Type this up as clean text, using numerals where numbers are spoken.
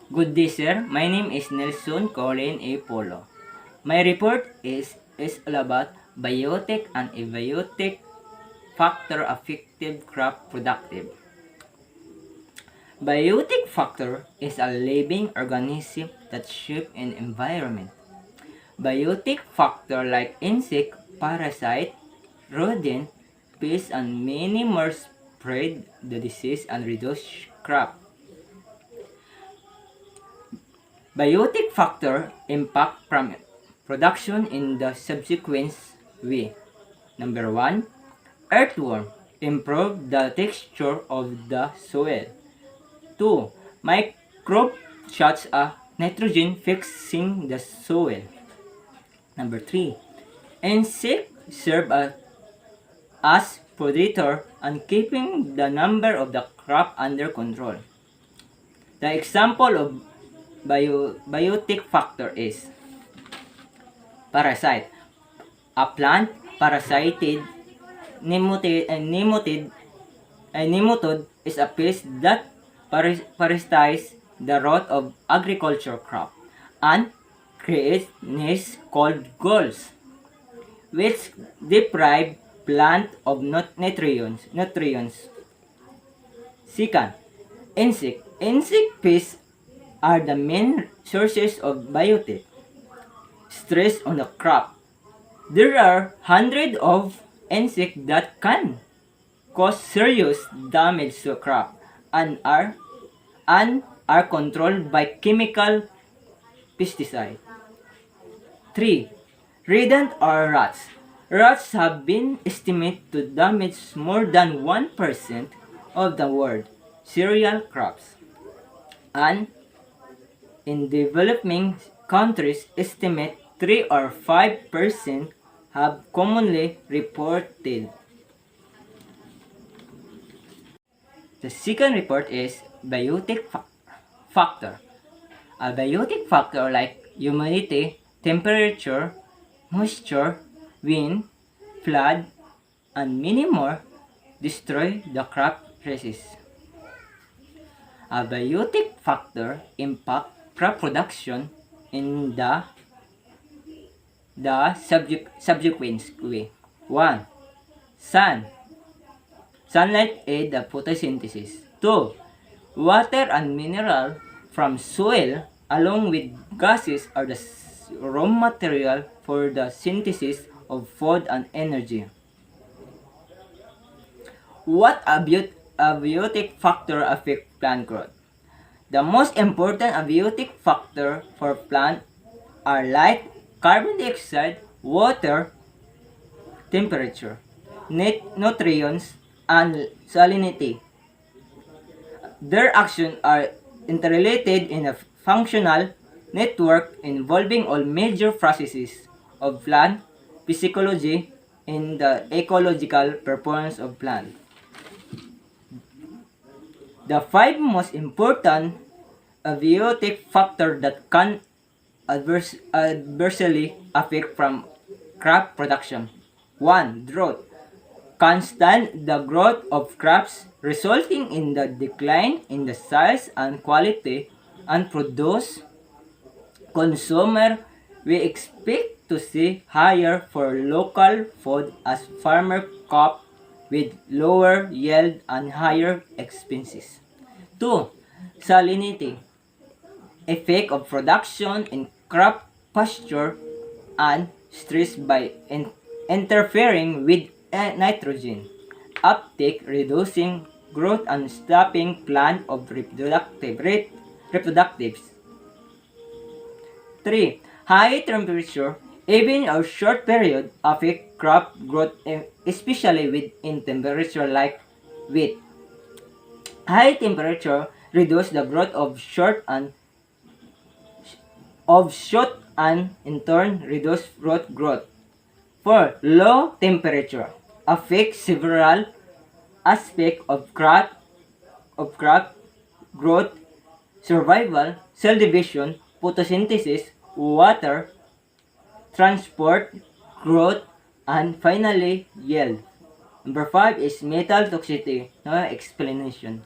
Good day, sir. My name is Nelson Colin A. Polo. My report is all about biotic and abiotic factor affective crop productive. Biotic factor is a living organism that shape an environment. Biotic factor like insect, parasite, rodent, pests, and many more spread the disease and reduce crop. Biotic factor impact from production in the subsequent way. Number 1, earthworm improve the texture of the soil. 2, microbe such as nitrogen fixing the soil. Number 3, insect serve as predator and keeping the number of the crop under control. The example of biotic factor is parasite. A plant parasited nematode is a pest that parasitize the root of agriculture crop and creates nests called galls, which deprive plant of nutrients. Second, insect. Insect pests are the main sources of biotic stress on the crop. There are hundreds of insects that can cause serious damage to crop and are controlled by chemical pesticide. 3. Rodent or rats. Rats have been estimated to damage more than 1% of the world cereal crops, and in developing countries estimate 3 or 5% have commonly reported. The second report is biotic factor. A biotic factor like humidity, temperature, moisture, wind, flood, and many more destroy the crop traces. A biotic factor impact crop production in the subsequent way. 1. Sunlight aid the photosynthesis. 2. Water and mineral from soil along with gases are the raw material for the synthesis of food and energy. What abiotic factor affect plant growth? The most important abiotic factor for plant are light, carbon dioxide, water, temperature, nutrients, and salinity. Their actions are interrelated in a functional network involving all major processes of plant physiology in the ecological performance of plant. The 5 most important abiotic factors that can adversely affect from crop production. 1. Drought. Constant the growth of crops resulting in the decline in the size and quality and produce consumer. We expect to see higher for local food as farmer cope with lower yield and higher expenses. 2. Salinity. Effect of production in crop pasture and stress by interfering with nitrogen uptake, reducing growth and stopping plant of reproductives. 3. High temperature, even a short period, affect crop growth, especially within temperature like wheat. High temperature reduce the growth of shoot and in turn reduce root growth. 4. Low temperature affects several aspects of crop growth, survival, cell division, photosynthesis, water, transport, growth, and finally yield. Number 5 is metal toxicity. No explanation.